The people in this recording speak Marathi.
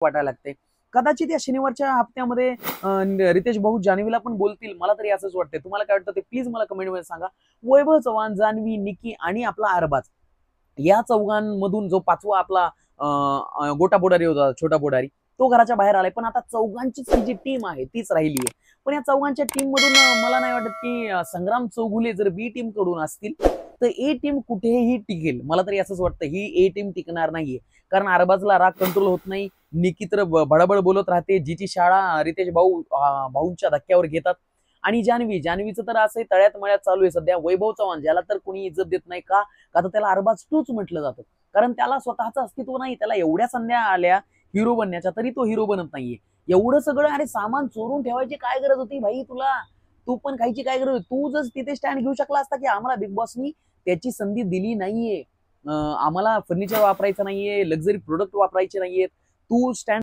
वाटायला लागते. कदाचित या शनिवारच्या हप्त्यामध्ये रितेश भाऊ जान्हवीला पण बोलतील, मला तरी असंच वाटतंय. तुम्हाला काय वाटतं ते प्लीज मला कमेंटमध्ये सांगा. वैभव चव्हाण, जान्हवी, निकी आणि आपला अरबाज या चौघांमधून जो पाचवा आपला गोटा पुढारी होता, छोटा पुढारी, तो घराच्या बाहेर आलाय. पण आता चौघांचीच ही जी टीम आहे तीच राहिली आहे. पण या चौघांच्या टीम मधून मला नाही वाटत की संग्राम चौगुले जर बी टीम कडून असतील तर ए टीम कुठेही टिकेल. मला तरी असंच वाटतं ही ए टीम टिकणार नाहीये. कारण अरबाजला राग कंट्रोल होत नाही, निकी तर बडबड बोलत राहते, जिची शाळा रितेश भाऊंच्या धक्क्यावर घेतात. आणि जान्हवीचं तर असं तळ्यात मळ्यात चालू आहे सध्या. वैभव चव्हाण ज्याला तर कोणी इज्जत देत नाही का तर त्याला अरबाज टूच म्हटलं जातं. कारण त्याला स्वतःचं अस्तित्व नाही. त्याला एवढ्या संध्या आल्या हिरो बनण्याच्या तरी तो हिरो बनत नाहीये. एवढं सगळं अरे सामान चोरून ठेवायची काय गरज होती भाई तुला? तू पण खायची काय गरज होती? तू जर तिथे स्टँड घेऊ शकला असता की आम्हाला बिग बॉसनी त्याची संधी दिली नाहीये, आम्हाला फर्निचर वापरायचं नाहीये, लक्झरी प्रोडक्ट वापरायचे नाहीयेत, तू स्टँड